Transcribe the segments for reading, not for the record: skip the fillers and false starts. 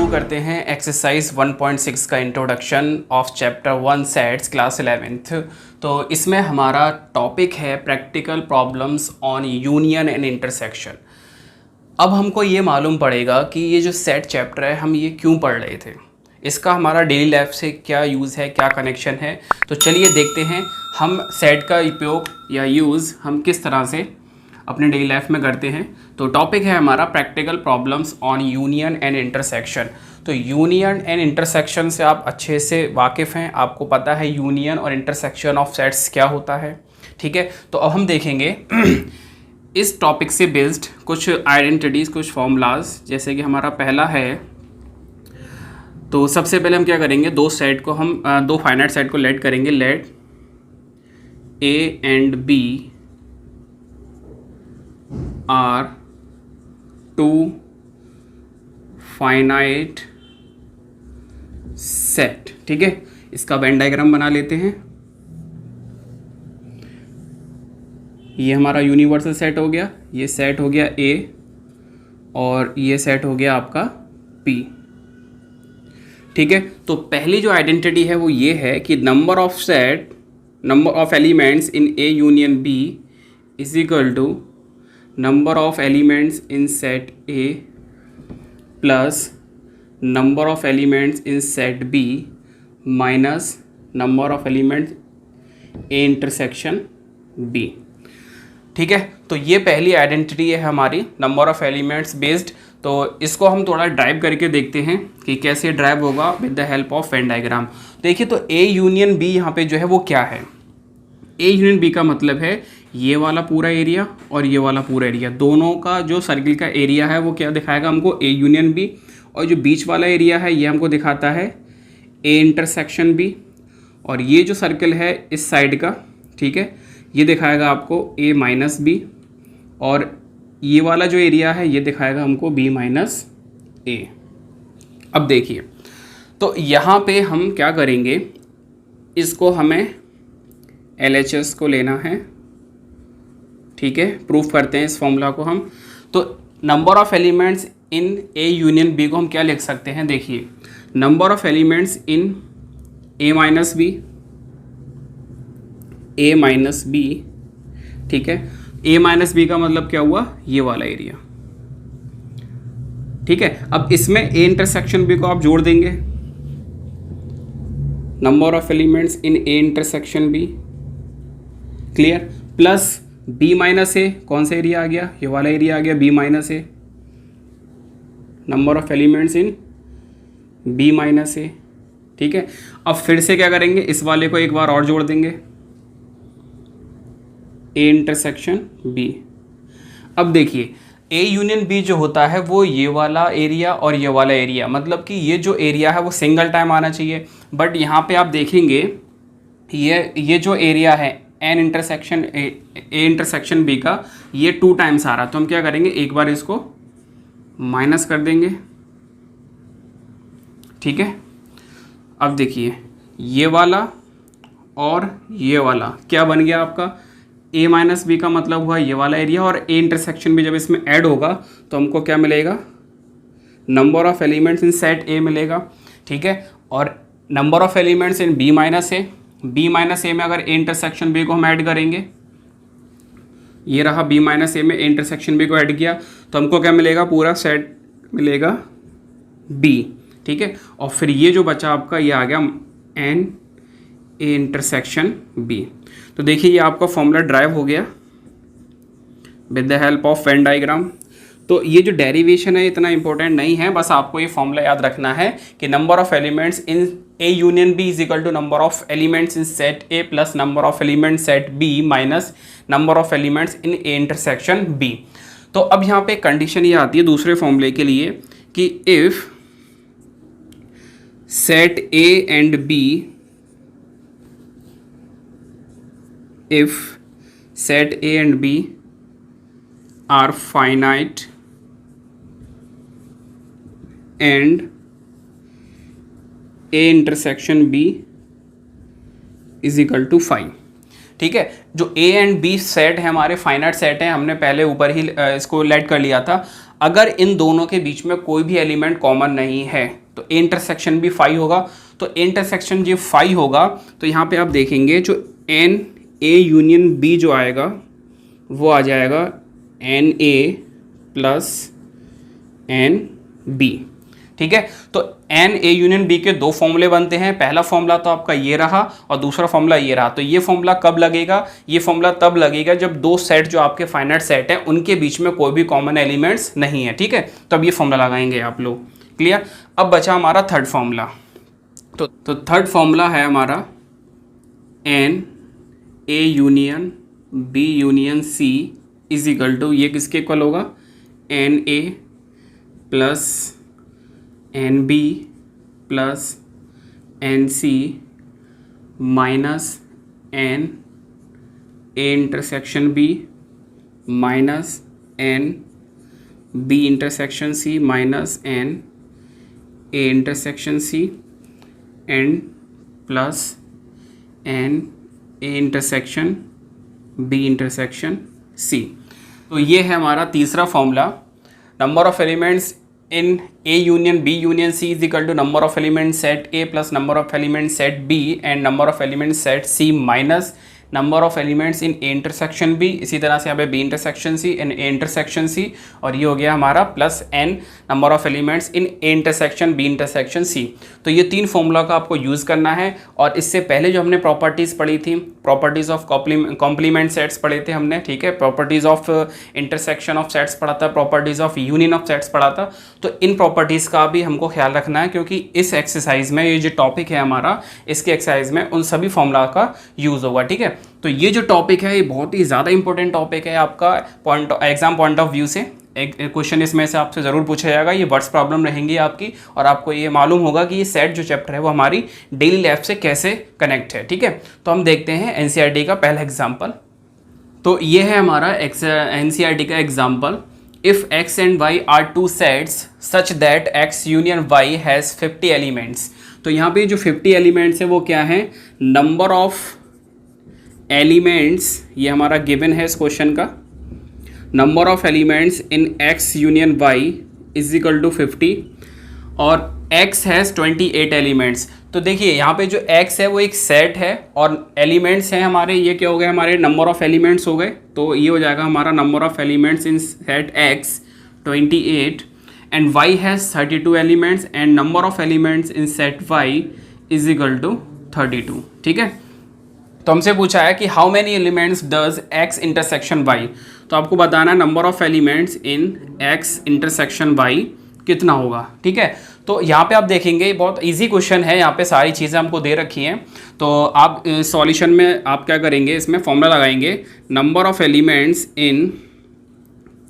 करते हैं एक्सरसाइज 1.6 का introduction of chapter 1 sets class 11th। तो इसमें हमारा टॉपिक है practical problems on union and intersection. अब हमको ये मालूम पड़ेगा कि ये जो सेट चैप्टर है हम ये क्यों पढ़ रहे थे, इसका हमारा डेली लाइफ से क्या यूज़ है, क्या कनेक्शन है। तो चलिए देखते हैं हम सेट का उपयोग या यूज़ हम किस तरह से अपने डेली लाइफ में करते हैं। तो टॉपिक है हमारा practical problems on union and intersection. तो यूनियन एंड इंटरसेक्शन से आप अच्छे से वाकिफ़ हैं, आपको पता है यूनियन और इंटरसेक्शन ऑफ सेट्स क्या होता है, ठीक है। तो अब हम देखेंगे इस टॉपिक से बेस्ड कुछ आइडेंटिटीज़, कुछ फॉर्मूलाज। जैसे कि हमारा पहला है, तो सबसे पहले हम क्या करेंगे, दो फाइनाइट सेट को लेट करेंगे। Let A and B are two finite set, ठीक है। इसका वेन डायग्राम बना लेते हैं। ये हमारा यूनिवर्सल सेट हो गया, ये सेट हो गया ए और ये सेट हो गया आपका पी, ठीक है। तो पहली जो आइडेंटिटी है वो ये है कि number of elements in A union B is equal to number of elements in set A plus number of elements in set B minus number of elements A intersection B, ठीक है। तो ये पहली आइडेंटिटी है हमारी number of elements based. तो इसको हम थोड़ा ड्राइव करके देखते हैं कि कैसे ड्राइव होगा with the help of Venn diagram. देखिए, तो ए यूनियन बी यहाँ पे जो है वो क्या है। ए यूनियन बी का मतलब है ये वाला पूरा एरिया और ये वाला पूरा एरिया, दोनों का जो सर्किल का एरिया है वो क्या दिखाएगा हमको, ए यूनियन बी। और जो बीच वाला एरिया है ये हमको दिखाता है ए इंटरसेक्शन बी। और ये जो सर्किल है इस साइड का, ठीक है, ये दिखाएगा आपको ए माइनस बी। और ये वाला जो एरिया है ये दिखाएगा हमको बी माइनस ए। अब देखिए, तो यहाँ पे हम क्या करेंगे, इसको हमें LHS को लेना है, ठीक है। प्रूफ करते हैं इस फॉर्मूला को हम। तो number of elements in A union B को हम क्या लिख सकते हैं, देखिए, number of elements in A minus B, ठीक है। ए माइनस बी का मतलब क्या हुआ, ये वाला एरिया, ठीक है। अब इसमें ए इंटरसेक्शन बी को आप जोड़ देंगे, number of elements in A intersection B, clear, plus B minus A, कौन सा एरिया आ गया, ये वाला एरिया आ गया B minus A, number of elements in B minus A, ठीक है। अब फिर से क्या करेंगे, इस वाले को एक बार और जोड़ देंगे, ए इंटरसेक्शन बी। अब देखिए, ए यूनियन बी जो होता है वो ये वाला एरिया और ये वाला एरिया, मतलब कि ये जो एरिया है वो सिंगल टाइम आना चाहिए। बट यहाँ पे आप देखेंगे ये जो एरिया है ए इंटरसेक्शन बी का, ये 2 टाइम्स आ रहा। तो हम क्या करेंगे, एक बार इसको माइनस कर देंगे, ठीक है। अब देखिए, ये वाला और ये वाला क्या बन गया आपका, ए माइनस बी का मतलब हुआ ये वाला एरिया, और ए इंटरसेक्शन भी जब इसमें ऐड होगा तो हमको क्या मिलेगा, number of elements in set A मिलेगा, ठीक है। और number of elements in B minus A में अगर ए इंटरसेक्शन बी को हम ऐड करेंगे, ये रहा बी माइनस ए में ए इंटरसेक्शन बी को ऐड किया तो हमको क्या मिलेगा, पूरा सेट मिलेगा बी, ठीक है। और फिर ये जो बचा आपका ये आ गया एन ए इंटरसेक्शन बी। तो देखिए ये आपका फॉर्मूला ड्राइव हो गया with the help of Venn diagram. तो ये जो डेरिवेशन है इतना इंपॉर्टेंट नहीं है, बस आपको ये फॉर्मूला याद रखना है कि number of elements in A union B is equal to number of elements in set A plus number of elements set B minus number of elements in A intersection B. तो अब यहाँ पे condition ये आती है दूसरे फॉर्मूले के लिए कि if set A and B, if set A and B are finite and A intersection B is equal to 5, ठीक है। जो ए एंड बी सेट है हमारे फाइनाइट सेट है, हमने पहले ऊपर ही इसको लेट कर लिया था। अगर इन दोनों के बीच में कोई भी एलिमेंट कॉमन नहीं है तो ए इंटरसेक्शन भी फाई होगा। तो ए इंटरसेक्शन जो फाई होगा तो यहाँ पे आप देखेंगे जो एन ए यूनियन बी जो आएगा वो आ जाएगा n A plus n B. ठीक है, तो एन ए यूनियन बी के दो फॉर्मूले बनते हैं। पहला फॉर्मूला तो आपका ये रहा और दूसरा फॉर्मूला ये रहा। तो ये फॉर्मूला कब लगेगा? ये फॉर्मूला तब लगेगा जब दो सेट जो आपके फाइनाइट सेट हैं उनके बीच में कोई भी कॉमन एलिमेंट्स नहीं है। ठीक है, तो अब ये फॉर्मूला लगाएंगे आप लोग। क्लियर? अब बचा हमारा थर्ड फॉर्मूला। तो थर्ड फॉर्मूला है हमारा n A union B union C is equal to, ये किसके इक्वल होगा? N A plus n B plus n C minus n A intersection B minus n B intersection C minus n A intersection C and plus n A intersection B intersection C. तो ये है हमारा तीसरा फॉर्मूला। Number of elements in A union B union C is equal to number of element set A plus number of element set B and number of element set C minus number of elements in A intersection B. इसी तरह से यहाँ पे B intersection C and A intersection C, और ये हो गया हमारा plus n number of elements in A intersection B intersection C. तो ये तीन फॉर्मूला का आपको यूज़ करना है। और इससे पहले जो हमने प्रॉपर्टीज़ पढ़ी थी, प्रॉपर्टीज़ ऑफ कॉम्प्लीमेंट सेट्स पढ़े थे हमने। ठीक है, properties of intersection of sets पढ़ा था, properties of union of sets पढ़ा था। तो इन प्रॉपर्टीज़ का भी हमको ख्याल रखना है, क्योंकि इस एक्सरसाइज में ये जो टॉपिक है हमारा, इसके एक्सरसाइज में उन सभी फॉर्मूला का यूज़ होगा। ठीक है, तो ये जो टॉपिक है ये बहुत ही ज़्यादा इंपॉर्टेंट टॉपिक है आपका एग्जाम पॉइंट ऑफ व्यू से। एक क्वेश्चन इसमें से आपसे ज़रूर पूछा जाएगा। ये वर्ड्स प्रॉब्लम रहेंगी आपकी, और आपको ये मालूम होगा कि ये सेट जो चैप्टर है वो हमारी डेली लाइफ से कैसे कनेक्ट है। ठीक है, तो हम देखते हैं एनसीईआरटी का पहला एग्जाम्पल। तो ये है हमारा एनसीईआरटी का example. If X and Y are two sets such that X union Y has 50 elements. तो यहाँ पे जो 50 एलिमेंट्स है वो क्या है? नंबर ऑफ एलिमेंट्स, ये हमारा गिवन है इस क्वेश्चन का। Number of elements in x union y is equal to 50 और x हैज़ 28 एलिमेंट्स। तो देखिए यहाँ पे जो x है वो एक सेट है और एलिमेंट्स हैं हमारे, ये क्या हो गए? हमारे नंबर ऑफ एलिमेंट्स हो गए। तो ये हो जाएगा हमारा number of elements in set x 28 and y has 32 elements and number of elements in set y is equal to 32। ठीक है, तो हमसे पूछा है कि how many elements does x intersection y। तो आपको बताना है number of elements in x intersection y कितना होगा। ठीक है, तो यहाँ पे आप देखेंगे बहुत इजी क्वेश्चन है, यहाँ पे सारी चीज़ें हमको दे रखी हैं। तो आप सॉल्यूशन में आप क्या करेंगे, इसमें फॉर्मूला लगाएंगे number of elements in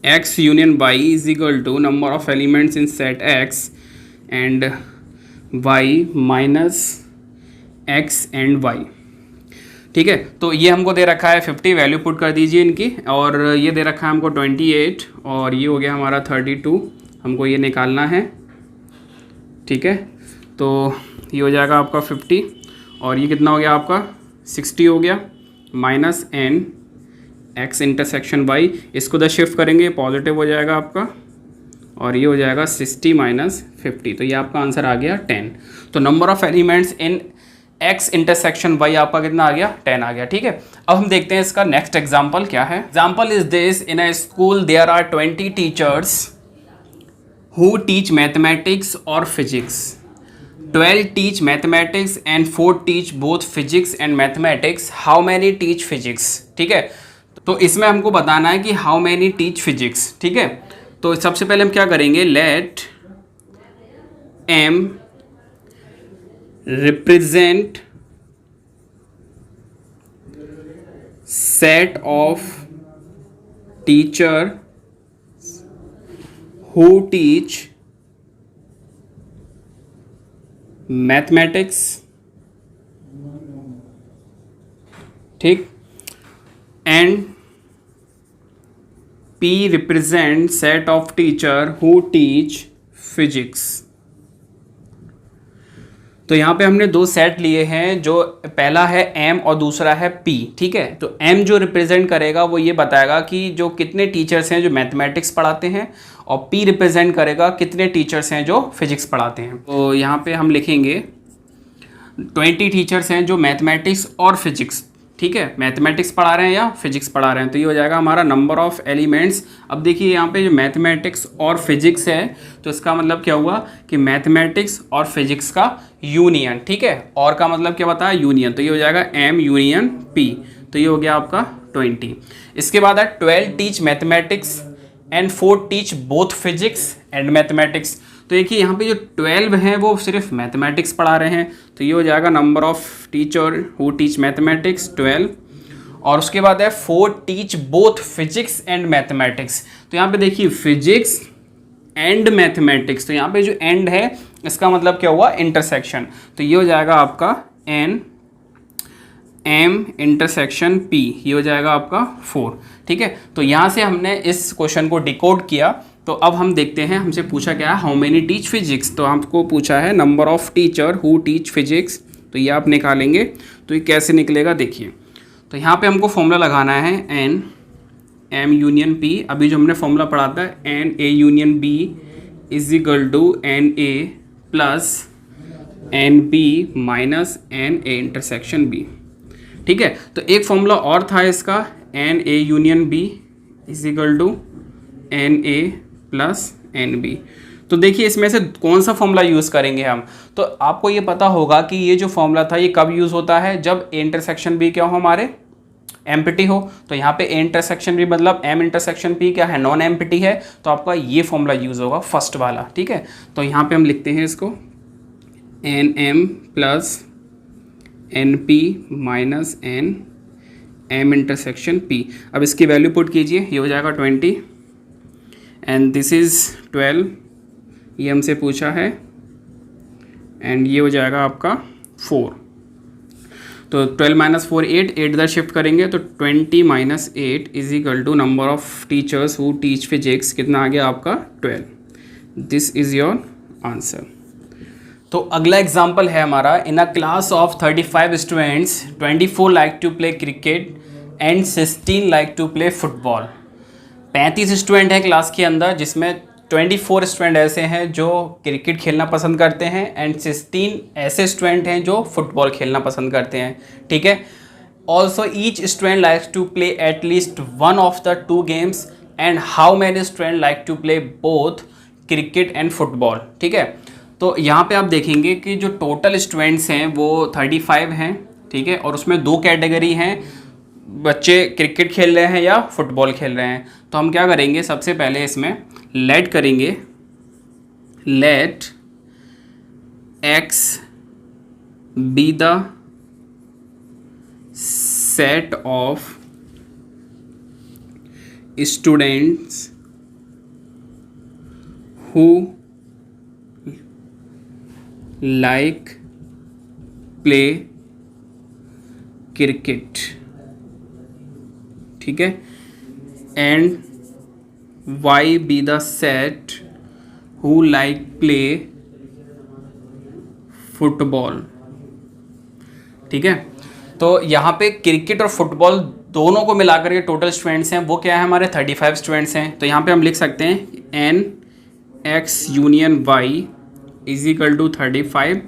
x union y is equal to number of elements in set x and y minus x and y। ठीक है, तो ये हमको दे रखा है 50, वैल्यू पुट कर दीजिए इनकी, और ये दे रखा है हमको 28 और ये हो गया हमारा 32, हमको ये निकालना है। ठीक है, तो ये हो जाएगा आपका 50 और ये कितना हो गया आपका 60 हो गया, minus n X intersection Y. इसको द शिफ्ट करेंगे, पॉजिटिव हो जाएगा आपका, और ये हो जाएगा 60 माइनस 50। तो ये आपका आंसर आ गया 10। तो number of elements in x intersection y आपका कितना आ गया? 10 आ गया। ठीक है, अब हम देखते हैं इसका नेक्स्ट एग्जाम्पल क्या है। Example is this, in a school there are 20 teachers who teach mathematics और physics. 12 teach mathematics and 4 teach both physics and mathematics. How many teach physics? ठीक है, तो इसमें हमको बताना है कि हाउ मैनी टीच फिजिक्स। ठीक है, तो सबसे पहले हम क्या करेंगे, late m represent set of teacher who teach mathematics, ठीक, and P represent set of teacher who teach physics। तो यहाँ पे हमने दो सेट लिए हैं, जो पहला है m और दूसरा है p, ठीक है। तो m जो रिप्रेजेंट करेगा वो ये बताएगा कि जो कितने टीचर्स हैं जो मैथमेटिक्स पढ़ाते हैं, और p रिप्रेजेंट करेगा कितने टीचर्स हैं जो फिजिक्स पढ़ाते हैं। तो यहाँ पे हम लिखेंगे 20 टीचर्स हैं जो मैथमेटिक्स और फिजिक्स, ठीक है, मैथमेटिक्स पढ़ा रहे हैं या फिजिक्स पढ़ा रहे हैं। तो ये हो जाएगा हमारा नंबर ऑफ़ एलिमेंट्स। अब देखिए यहाँ पे जो मैथमेटिक्स और फिजिक्स है, तो इसका मतलब क्या हुआ कि मैथमेटिक्स और फिजिक्स का यूनियन, ठीक है। और का मतलब क्या बताया, यूनियन। तो ये हो जाएगा m यूनियन p। तो ये हो गया आपका 20। इसके बाद है 12 teach mathematics and 4 teach both physics and mathematics. तो देखिए यहाँ पे जो 12 हैं वो सिर्फ मैथमेटिक्स पढ़ा रहे हैं, तो ये हो जाएगा number of teacher who teach mathematics 12। और उसके बाद है 4 teach both physics and mathematics. तो यहाँ पे देखिए फिजिक्स एंड मैथमेटिक्स, तो यहाँ पे जो एंड है इसका मतलब क्या हुआ, इंटरसेक्शन। तो ये हो जाएगा आपका n m इंटरसेक्शन p, ये हो जाएगा आपका 4, ठीक है। तो यहाँ से हमने इस क्वेश्चन को डिकोड किया। तो अब हम देखते हैं हमसे पूछा क्या है, हाउ मेनी टीच फिजिक्स। तो आपको पूछा है number of teacher who teach physics, तो ये आप निकालेंगे। तो ये कैसे निकलेगा देखिए। तो यहाँ पे हमको फॉर्मूला लगाना है n m यूनियन p। अभी जो हमने फॉर्मूला पढ़ा था n a union b is equal to n a plus n b minus n a intersection b, ठीक है। तो एक फॉर्मूला और था इसका, n a union b is equal to n a plus n B. तो देखिए इसमें से कौन सा फॉर्मूला यूज़ करेंगे हम। तो आपको ये पता होगा कि ये जो फॉर्मूला था ये कब यूज़ होता है, जब ए इंटरसेक्शन बी क्या हो, हमारे एम्प्टी हो। तो यहाँ पे ए इंटरसेक्शन बी मतलब एम इंटरसेक्शन पी क्या है, नॉन एम्प्टी है। तो आपका ये फॉर्मूला यूज़ होगा फर्स्ट वाला, ठीक है। तो यहाँ पे हम लिखते हैं इसको n M plus n P minus n M intersection P. अब इसकी वैल्यू पुट कीजिए, ये हो जाएगा 20 एंड दिस इज़ 12, ये हमसे पूछा है, एंड ये हो जाएगा आपका 4। तो 12 माइनस 4 8, 8 इधर शिफ्ट करेंगे तो 20 minus 8 is equal to number of teachers who teach physics, कितना आ गया आपका 12। This is your answer. तो अगला एग्जाम्पल है हमारा, in a class of 35 students 24 like to play cricket and 16 like to play football. 35 student हैं क्लास के अंदर, जिसमें 24 स्टूडेंट ऐसे हैं जो क्रिकेट खेलना पसंद करते हैं एंड 16 ऐसे स्टूडेंट हैं जो फुटबॉल खेलना पसंद करते हैं, ठीक है। Also each student likes to play at least one of the 2 games and how many student like to play both cricket and football, ठीक है। तो यहाँ पे आप देखेंगे कि जो टोटल स्टूडेंट्स हैं वो 35 हैं, ठीक है। और उसमें 2 कैटेगरी हैं, बच्चे क्रिकेट खेल रहे हैं या फुटबॉल खेल रहे हैं। तो हम क्या करेंगे, सबसे पहले इसमें लेट करेंगे, let x be the set of students who like play cricket, ठीक है, and y be the set who like play football, ठीक है। तो यहाँ पे क्रिकेट और फुटबॉल दोनों को मिलाकर के टोटल स्टूडेंट्स हैं वो क्या है, हमारे 35 स्टूडेंट्स हैं। तो यहाँ पे हम लिख सकते हैं n x union y is equal to 35,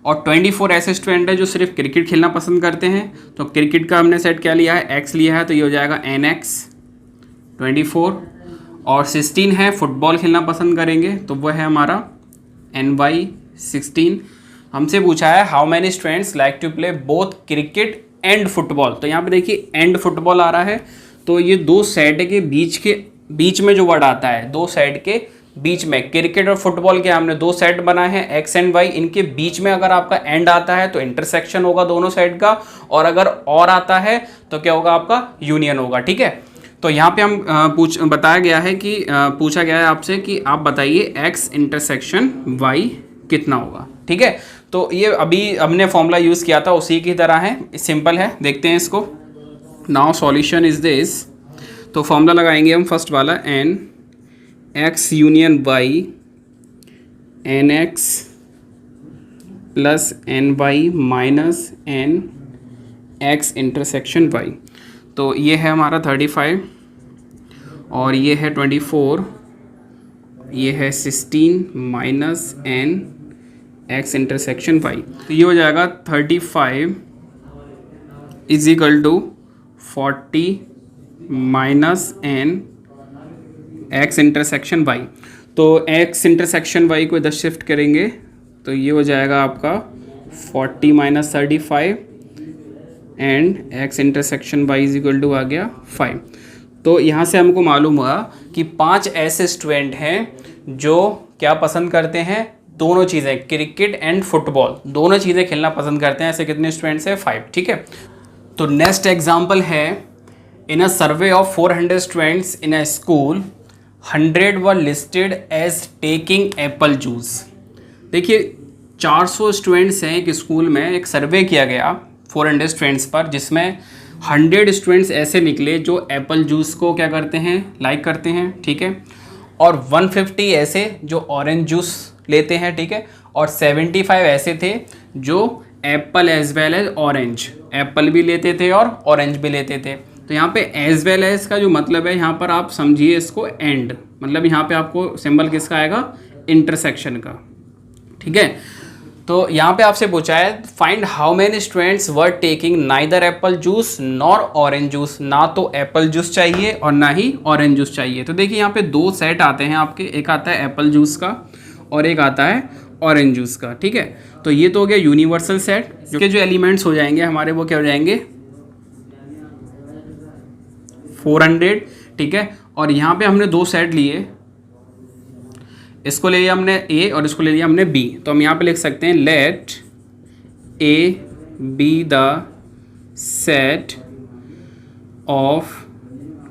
और 24 ऐसे स्टूडेंट हैं जो सिर्फ क्रिकेट खेलना पसंद करते हैं। तो क्रिकेट का हमने सेट क्या लिया है, x लिया है, तो ये हो जाएगा nx 24, और 16 है फुटबॉल खेलना पसंद करेंगे, तो वो है हमारा ny 16। हमसे पूछा है how many students like to play both cricket and football. तो यहाँ पे देखिए एंड फुटबॉल आ रहा है, तो ये 2 सेट के बीच में जो वर्ड आता है, 2 सेट के बीच में, क्रिकेट और फुटबॉल के हमने 2 सेट बनाए हैं एक्स एंड वाई, इनके बीच में अगर आपका एंड आता है तो इंटरसेक्शन होगा दोनों सेट का, और अगर और आता है तो क्या होगा, आपका यूनियन होगा, ठीक है। तो यहाँ पे हम बताया गया है कि पूछा गया है आपसे कि आप बताइए एक्स इंटरसेक्शन वाई कितना होगा, ठीक है। तो ये अभी हमने फॉर्मूला यूज़ किया था उसी की तरह है, सिंपल है, देखते हैं इसको। Now solution is this. तो फॉर्मूला लगाएंगे हम फर्स्ट वाला, n X union Y, n X plus n Y minus n X intersection Y. तो ये है हमारा 35 और ये है 24, ये है 16 minus n X intersection Y. तो ये हो जाएगा 35 is equal to 40 minus n X intersection Y. तो एक्स इंटरसेक्शन वाई को इधर शिफ्ट करेंगे तो ये हो जाएगा आपका 40 minus 35 and X intersection Y is equal to आ गया 5। तो यहाँ से हमको मालूम हुआ कि 5 ऐसे स्टूडेंट हैं जो क्या पसंद करते हैं, दोनों चीज़ें, क्रिकेट एंड फुटबॉल, दोनों चीज़ें खेलना पसंद करते हैं। ऐसे कितने स्टूडेंट्स हैं? 5। ठीक है। तो नेक्स्ट एग्जाम्पल है, in a survey of 400 students in a school 100 were listed as taking apple juice. देखिए 400 स्टूडेंट्स हैं एक स्कूल में, एक सर्वे किया गया 400 स्टूडेंट्स पर, जिसमें 100 स्टूडेंट्स ऐसे निकले जो एप्पल जूस को क्या करते हैं, लाइक करते हैं। ठीक है। और 150 ऐसे जो ऑरेंज जूस लेते हैं। ठीक है। और 75 ऐसे थे जो apple as well as orange, apple भी लेते थे और ऑरेंज भी लेते थे। तो यहाँ पे एज वेल एज का जो मतलब है, यहाँ पर आप समझिए इसको एंड, मतलब यहाँ पे आपको सिंबल किसका आएगा, इंटरसेक्शन का। ठीक है। तो यहाँ पे आपसे पूछा है find how many students were taking neither Apple juice nor orange juice. ना तो एप्पल जूस चाहिए और ना ही ऑरेंज जूस चाहिए। तो देखिए यहाँ पे 2 सेट आते हैं आपके, एक आता है एप्पल जूस का और एक आता है ऑरेंज जूस का। ठीक है। तो ये तो हो गया यूनिवर्सल सेट, जो जो एलिमेंट्स हो जाएंगे हमारे वो क्या हो जाएंगे, 400। ठीक है। और यहाँ पे हमने 2 सेट लिए, इसको ले लिया हमने ए और इसको ले लिया हमने बी। तो हम यहाँ पे लिख सकते हैं let A be the set of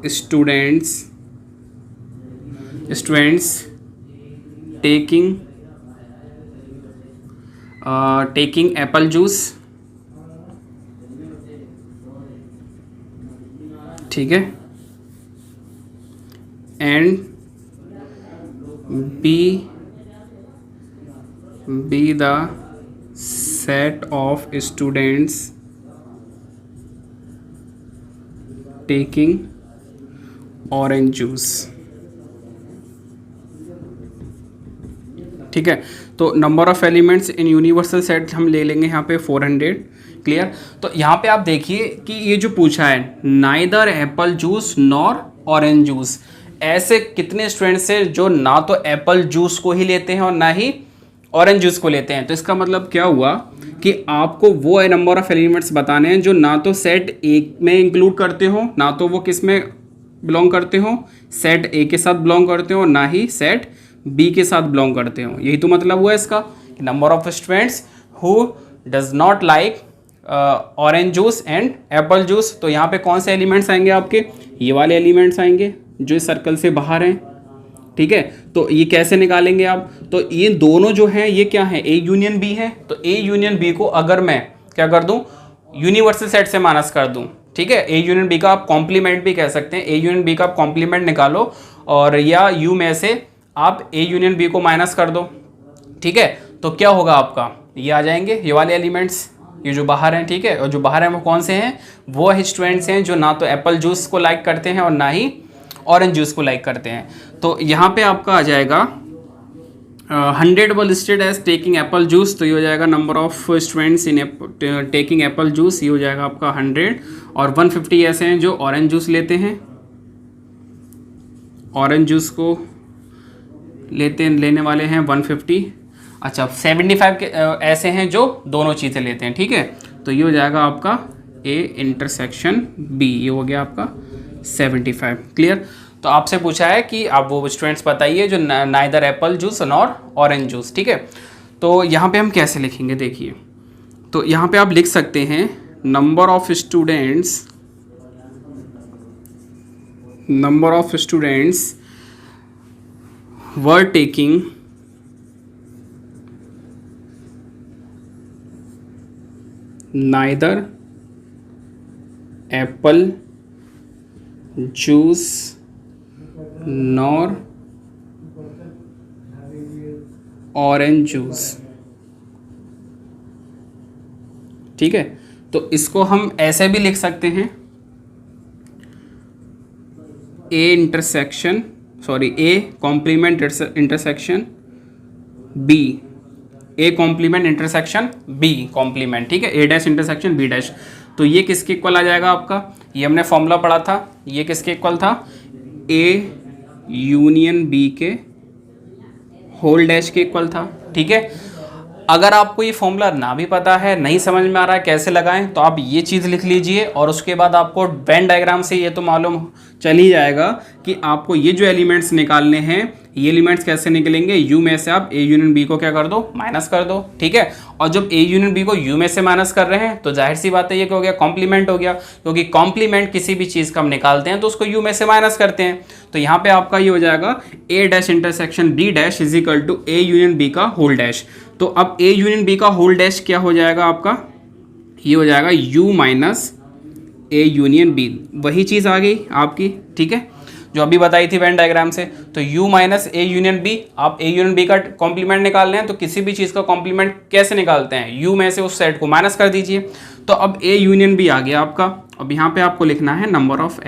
students taking apple juice. ठीक है। And be the set of students taking orange juice। ठीक है। तो number of elements in universal set हम ले लेंगे यहाँ पे 400। क्लियर। तो यहाँ पे आप देखिए कि ये जो पूछा है neither Apple juice nor orange juice, ऐसे कितने स्टूडेंट्स हैं जो ना तो एप्पल जूस को ही लेते हैं और ना ही ऑरेंज जूस को लेते हैं। तो इसका मतलब क्या हुआ कि आपको वो नंबर ऑफ एलिमेंट्स बताने हैं जो ना तो सेट ए में इंक्लूड करते हो, ना तो वो किस में बिलोंग करते हो, सेट ए के साथ बिलोंग करते हो, ना ही सेट बी के साथ बिलोंग करते हो। यही तो मतलब हुआ इसका कि number of students who does not like orange juice and Apple juice. तो यहाँ पे कौन से एलिमेंट्स आएंगे आपके, ये वाले एलिमेंट्स आएंगे जो इस सर्कल से बाहर हैं। ठीक है। तो ये कैसे निकालेंगे आप, तो ये दोनों जो हैं ये क्या है, ए यूनियन बी है। तो ए यूनियन बी को अगर मैं क्या कर दूं, यूनिवर्सल सेट से माइनस कर दूं। ठीक है। ए यूनियन बी का आप कॉम्प्लीमेंट भी कह सकते हैं, ए यूनियन बी का आप कॉम्प्लीमेंट निकालो और या यू में से आप ए यूनियन बी को माइनस कर दो। ठीक है। तो क्या होगा आपका, ये आ जाएंगे ये वाले एलिमेंट्स, ये जो बाहर हैं। ठीक है। और जो बाहर हैं वो कौन से हैं, वो स्टूडेंट्स हैं जो ना तो एप्पल जूस को लाइक करते हैं और ना ही ऑरेंज जूस को लाइक करते हैं। तो यहाँ पे आपका आ जाएगा 100 were listed as taking apple juice. तो ये हो जाएगा number of students in taking apple juice, ये हो जाएगा आपका 100। और 150 ऐसे हैं जो ऑरेंज जूस लेते हैं, ऑरेंज जूस को लेने वाले हैं 150। अच्छा 75 के ऐसे हैं जो दोनों चीज़ें लेते हैं। ठीक है। तो ये हो जाएगा आपका ए इंटरसेक्शन बी, ये हो गया आपका 75। क्लियर। तो आपसे पूछा है कि आप वो स्टूडेंट्स बताइए जो neither Apple juice nor orange juice. ठीक है। तो यहाँ पे हम कैसे लिखेंगे देखिए, तो यहाँ पे आप लिख सकते हैं number of students were taking neither Apple juice nor orange juice. ठीक है, तो इसको हम ऐसे भी लिख सकते हैं A complement intersection B, A complement intersection B complement, ठीक है, A dash intersection B dash. तो ये किसके इक्वल आ जाएगा आपका, ये हमने फॉर्मूला पढ़ा था, ये किसके इक्वल था, ए यूनियन बी के होल डैश के इक्वल था, ठीक है। अगर आपको ये फॉर्मूला ना भी पता है, नहीं समझ में आ रहा है कैसे लगाएं, तो आप ये चीज़ लिख लीजिए और उसके बाद आपको वेन डायग्राम से ये तो मालूम चल ही जाएगा कि आपको ये जो एलिमेंट्स निकालने हैं, ये एलिमेंट्स कैसे निकलेंगे। यू में से आप ए यूनियन बी को क्या कर दो, माइनस कर दो, ठीक है। और जब ए यूनियन बी को यू में से माइनस कर रहे हैं तो जाहिर सी बात है ये क्या हो गया, कॉम्प्लीमेंट हो गया, क्योंकि कॉम्प्लीमेंट किसी भी चीज़ का हम निकालते हैं तो उसको यू में से माइनस करते हैं। तो यहाँ पे आपका ये हो जाएगा A dash intersection B dash is equal to A union B का होल डैश। तो अब ए यूनियन बी का होल डैश क्या हो जाएगा आपका, ये हो जाएगा U minus A union B, वही चीज़ आ गई आपकी, ठीक है, जो अभी बताई थी वेन डायग्राम से। तो u minus A union B, आप ए यूनियन बी का कॉम्प्लीमेंट निकाल रहे हैं तो किसी भी चीज़ का कॉम्प्लीमेंट कैसे निकालते हैं, u में से उस सेट को माइनस कर दीजिए। तो अब ए यूनियन बी आ गया आपका। अब यहाँ पे आपको लिखना है नंबर ऑफ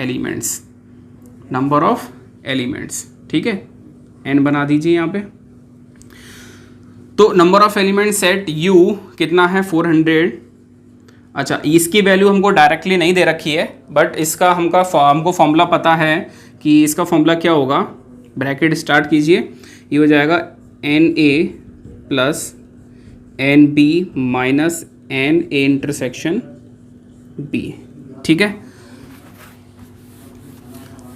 एलिमेंट्स, ठीक है, n बना दीजिए यहाँ पे। तो number of elements set u कितना है 400। अच्छा, इसकी वैल्यू हमको डायरेक्टली नहीं दे रखी है, बट इसका हमको फॉर्मूला पता है कि इसका फॉर्मूला क्या होगा। ब्रैकेट स्टार्ट कीजिए, ये हो जाएगा n A plus n B minus n A intersection B, ठीक है।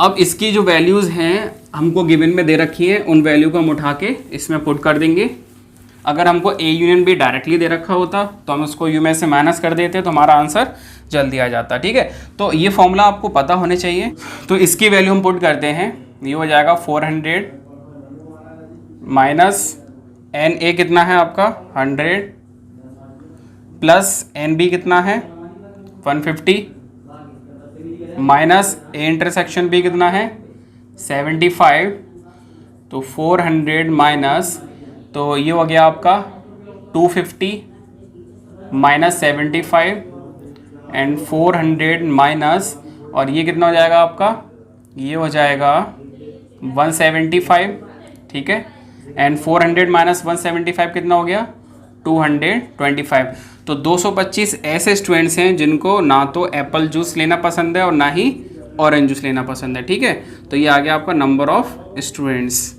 अब इसकी जो वैल्यूज़ हैं हमको गिवन में दे रखी है, उन वैल्यू को हम उठा के इसमें पुट कर देंगे। अगर हमको ए यूनियन बी डायरेक्टली दे रखा होता तो हम उसको यू में से माइनस कर देते तो हमारा आंसर जल्दी आ जाता, ठीक है। तो ये फॉर्मूला आपको पता होने चाहिए। तो इसकी वैल्यू हम पुट करते हैं, ये हो जाएगा 400 माइनस एन ए कितना है आपका 100 प्लस एन बी कितना है 150 माइनस ए इंटरसेक्शन बी कितना है 75। तो 400 माइनस, तो ये हो गया आपका 250 माइनस 75 एंड 400 माइनस, और ये कितना हो जाएगा आपका, ये हो जाएगा 175, ठीक है। एंड 400 माइनस 175 कितना हो गया 225। तो 225 ऐसे स्टूडेंट्स हैं जिनको ना तो एप्पल जूस लेना पसंद है और ना ही ऑरेंज जूस लेना पसंद है, ठीक है। तो ये आ गया आपका नंबर ऑफ स्टूडेंट्स।